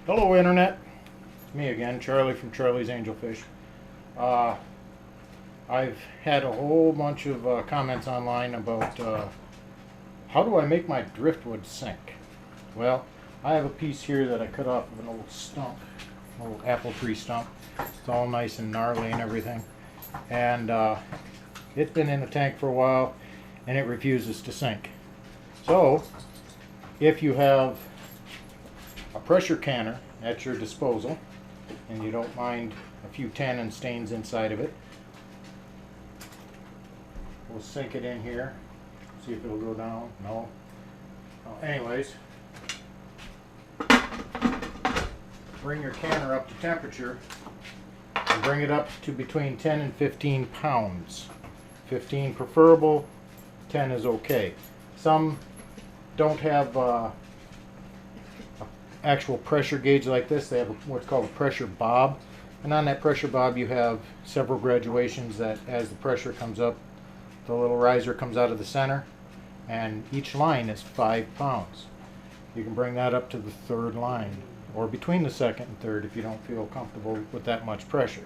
Hello Internet, it's me again, Charlie from Charlie's Angelfish. I've had a whole bunch of comments online about how do I make my driftwood sink. Well, I have a piece here that I cut off of an old stump, an old apple tree stump. It's all nice and gnarly and everything, and it's been in the tank for a while and it refuses to sink. So if you have a pressure canner at your disposal and you don't mind a few tannin stains inside of it, we'll sink it in here, see if it'll go down. No. Anyways, bring your canner up to temperature and bring it up to between 10 and 15 pounds. 15 preferable, 10 is okay. Some don't have actual pressure gauge like this. They have what's called a pressure bob, and on that pressure bob you have several graduations that as the pressure comes up, the little riser comes out of the center, and each line is 5 pounds. You can bring that up to the third line, or between the second and third if you don't feel comfortable with that much pressure.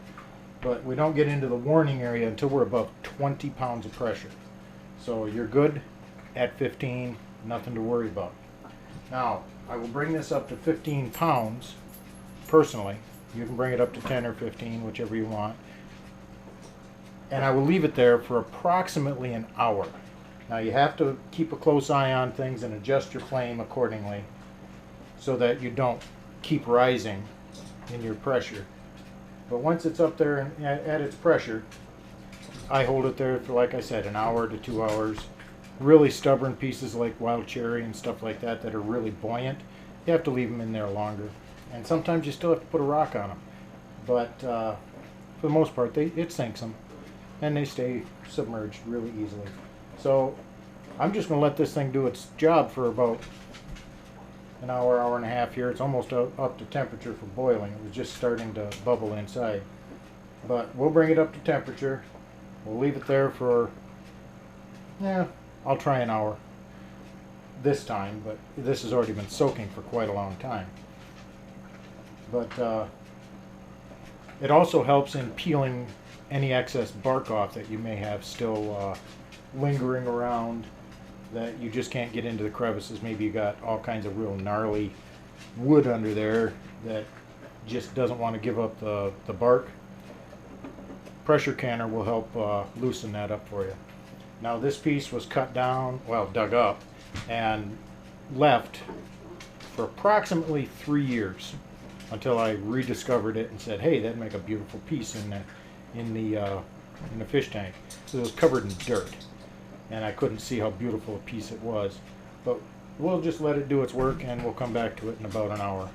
But we don't get into the warning area until we're above 20 pounds of pressure. So you're good at 15, nothing to worry about. Now, I will bring this up to 15 pounds personally. You can bring it up to 10 or 15, whichever you want. And I will leave it there for approximately an hour. Now you have to keep a close eye on things and adjust your flame accordingly so that you don't keep rising in your pressure. But once it's up there at its pressure, I hold it there for, like I said, an hour to 2 hours. Really stubborn pieces like wild cherry and stuff like that that are really buoyant, you have to leave them in there longer. And sometimes you still have to put a rock on them. But for the most part, it sinks them. And they stay submerged really easily. So I'm just going to let this thing do its job for about an hour, hour and a half here. It's almost up to temperature for boiling. It was just starting to bubble inside. But we'll bring it up to temperature. We'll leave it there for, I'll try an hour this time, but this has already been soaking for quite a long time. But it also helps in peeling any excess bark off that you may have still lingering around that you just can't get into the crevices. Maybe you got all kinds of real gnarly wood under there that just doesn't want to give up the bark. Pressure canner will help loosen that up for you. Now this piece was cut down, well, dug up, and left for approximately 3 years until I rediscovered it and said, hey, that'd make a beautiful piece in the fish tank. So it was covered in dirt, and I couldn't see how beautiful a piece it was. But we'll just let it do its work, and we'll come back to it in about an hour.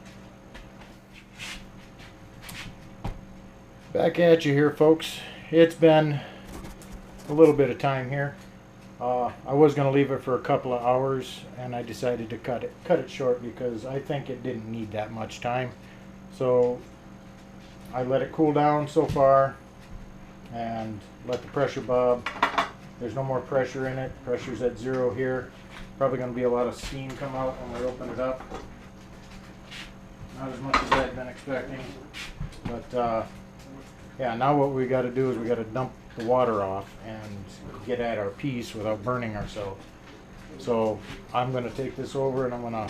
Back at you here, folks. It's been a little bit of time here. I was going to leave it for a couple of hours, and I decided to cut it short because I think it didn't need that much time. So I let it cool down so far and let the pressure bob. There's no more pressure in it. Pressure's at 0 here. Probably going to be a lot of steam come out when we open it up. Not as much as I'd been expecting, but yeah, now what we got to do is we got to dump the water off and get at our piece without burning ourselves. So I'm going to take this over and I'm going to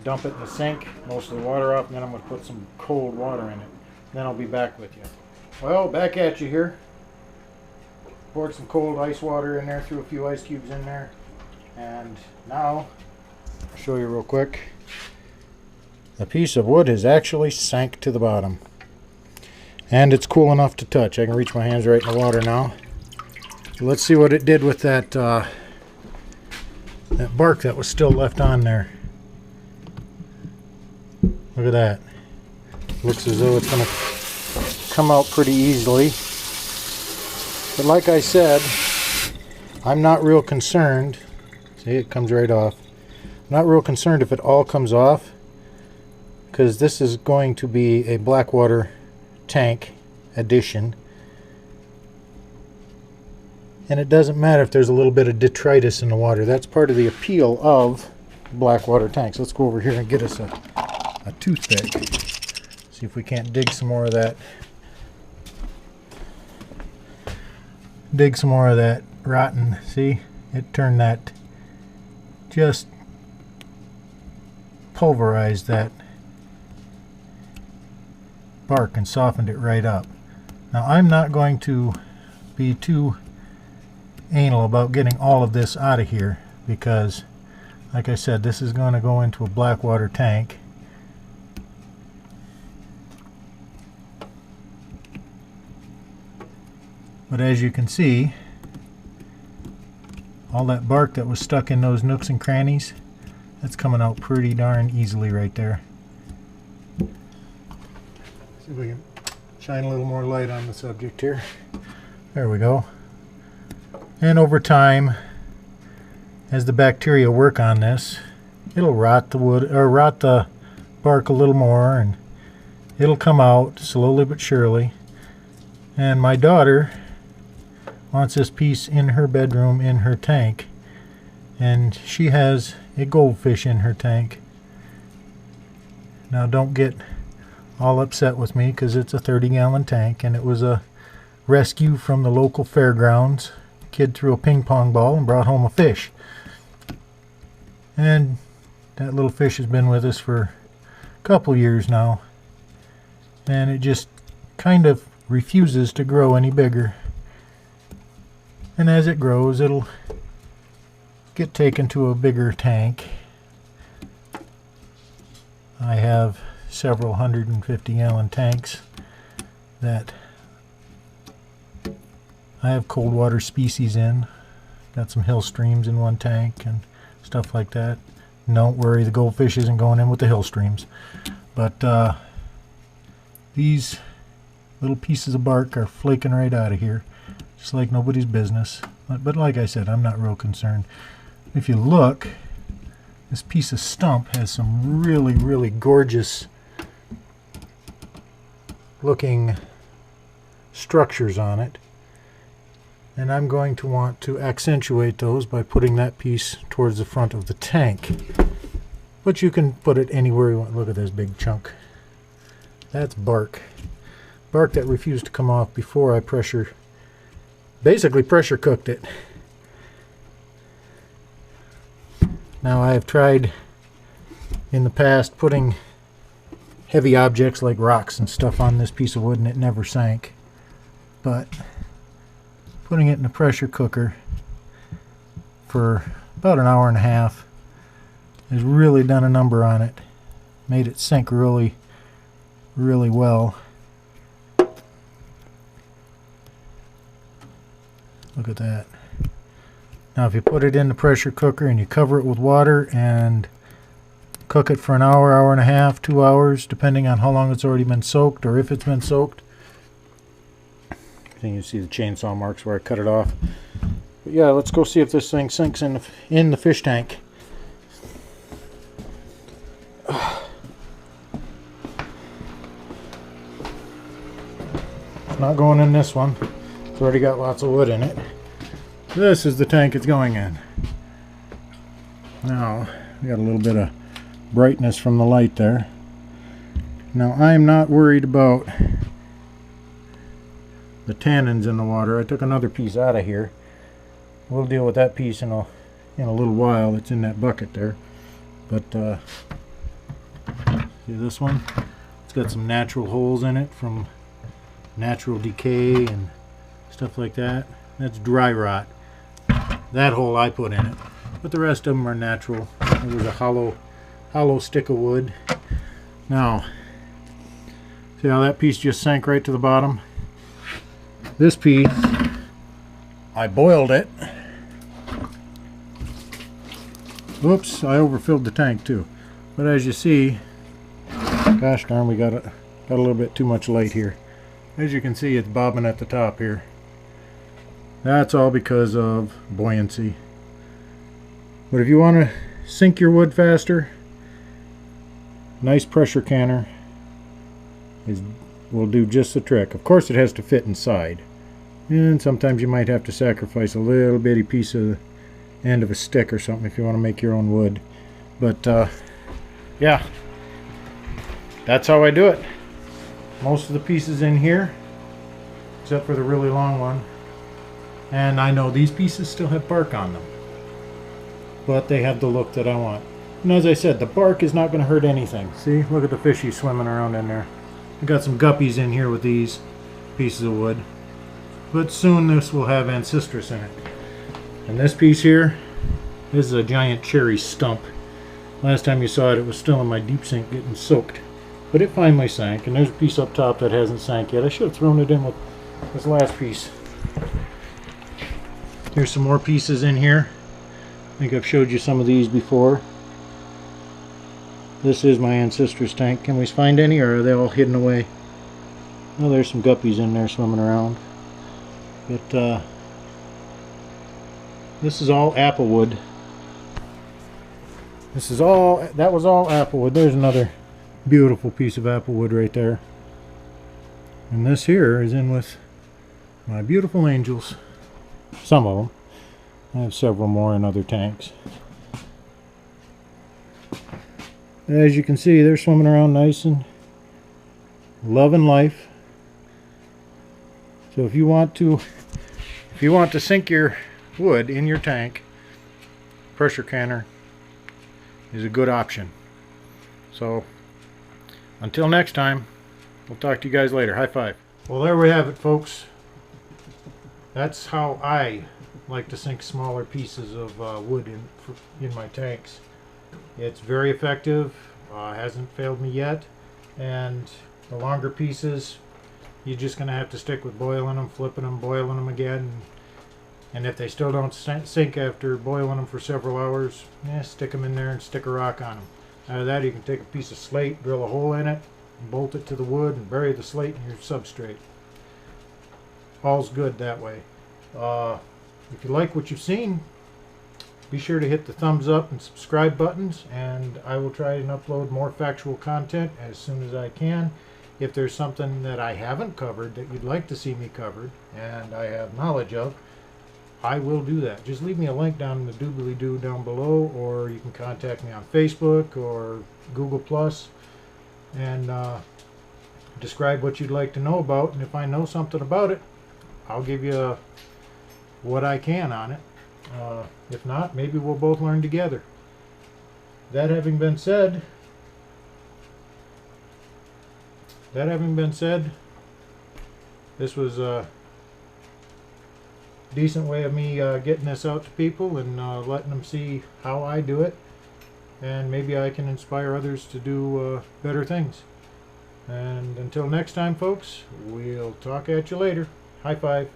dump it in the sink, most of the water off, and then I'm going to put some cold water in it. Then I'll be back with you. Well, back at you here. Poured some cold ice water in there, threw a few ice cubes in there, and now I'll show you real quick. The piece of wood has actually sank to the bottom. And it's cool enough to touch. I can reach my hands right in the water now. Let's see what it did with that that bark that was still left on there. Look at that. Looks as though it's going to come out pretty easily. But like I said, I'm not real concerned. See, it comes right off. I'm not real concerned if it all comes off, because this is going to be a Blackwater tank addition, and it doesn't matter if there's a little bit of detritus in the water. That's part of the appeal of Blackwater tanks. Let's go over here and get us a a toothpick. See if we can't dig some more of that. Dig some more of that rotten. See, it turned that, just pulverized that bark and softened it right up. Now I'm not going to be too anal about getting all of this out of here, because like I said, this is going to go into a black water tank. But as you can see, all that bark that was stuck in those nooks and crannies, that's coming out pretty darn easily right there. See if we can shine a little more light on the subject here. There we go. And over time, as the bacteria work on this, it'll rot the wood, or rot the bark a little more, and it'll come out slowly but surely. And my daughter wants this piece in her bedroom, in her tank, and she has a goldfish in her tank. Now don't get all upset with me, because it's a 30-gallon tank, and it was a rescue from the local fairgrounds. A kid threw a ping pong ball and brought home a fish, and that little fish has been with us for a couple years now, and it just kind of refuses to grow any bigger. And as it grows, it'll get taken to a bigger tank. I have several 150-gallon tanks that I have cold water species in. Got some hill streams in one tank and stuff like that. Don't worry, the goldfish isn't going in with the hill streams. But these little pieces of bark are flaking right out of here, just like nobody's business. But like I said, I'm not real concerned. If you look, this piece of stump has some really, really gorgeous looking structures on it, and I'm going to want to accentuate those by putting that piece towards the front of the tank. But you can put it anywhere you want. Look at this big chunk. That's bark. Bark that refused to come off before I basically pressure cooked it. Now I have tried in the past putting heavy objects like rocks and stuff on this piece of wood, and it never sank. But putting it in a pressure cooker for about an hour and a half has really done a number on it. Made it sink really, really well. Look at that. Now if you put it in the pressure cooker and you cover it with water and cook it for an hour, hour and a half, 2 hours, depending on how long it's already been soaked or if it's been soaked. I think you see the chainsaw marks where I cut it off. But yeah, let's go see if this thing sinks in the fish tank. It's not going in this one. It's already got lots of wood in it. This is the tank it's going in. Now, we got a little bit of brightness from the light there. Now, I'm not worried about the tannins in the water. I took another piece out of here. We'll deal with that piece in a little while. It's in that bucket there. But see this one? It's got some natural holes in it from natural decay and stuff like that. That's dry rot. That hole I put in it, but the rest of them are natural. It was a hollow stick of wood. Now, see how that piece just sank right to the bottom? This piece, I boiled it. Whoops, I overfilled the tank too. But as you see, gosh darn, we got a little bit too much light here. As you can see, it's bobbing at the top here. That's all because of buoyancy. But if you want to sink your wood faster, nice pressure canner will do just the trick. Of course, it has to fit inside, and sometimes you might have to sacrifice a little bitty piece of the end of a stick or something if you want to make your own wood. But yeah, that's how I do it. Most of the pieces in here, except for the really long one. And I know these pieces still have bark on them, but they have the look that I want. And as I said, the bark is not going to hurt anything. See, look at the fishies swimming around in there. I got some guppies in here with these pieces of wood, but soon this will have ancestors in it. And this piece here, this is a giant cherry stump. Last time you saw it, it was still in my deep sink getting soaked, but it finally sank. And there's a piece up top that hasn't sank yet. I should have thrown it in with this last piece. Here's some more pieces in here. I think I've showed you some of these before. This is my ancestors tank. Can we find any, or are they all hidden away? Oh, there's some guppies in there swimming around. But this is all applewood. That was all applewood. There's another beautiful piece of applewood right there. And this here is in with my beautiful angels. Some of them. I have several more in other tanks. As you can see, they're swimming around nice and loving life. So if you want to sink your wood in your tank, pressure canner is a good option. So until next time, we'll talk to you guys later. High five. Well, there we have it, folks. That's how I like to sink smaller pieces of wood in my tanks. It's very effective, hasn't failed me yet, and the longer pieces, you're just going to have to stick with boiling them, flipping them, boiling them again, and if they still don't sink after boiling them for several hours, stick them in there and stick a rock on them. Out of that, you can take a piece of slate, drill a hole in it, bolt it to the wood, and bury the slate in your substrate. All's good that way. If you like what you've seen, be sure to hit the thumbs up and subscribe buttons, and I will try and upload more factual content as soon as I can. If there's something that I haven't covered that you'd like to see me covered and I have knowledge of, I will do that. Just leave me a link down in the doobly-doo down below, or you can contact me on Facebook or Google Plus and describe what you'd like to know about, and if I know something about it, I'll give you what I can on it. If not, maybe we'll both learn together. That having been said, this was a decent way of me getting this out to people and letting them see how I do it, and maybe I can inspire others to do better things. And until next time, folks, we'll talk at you later. High five.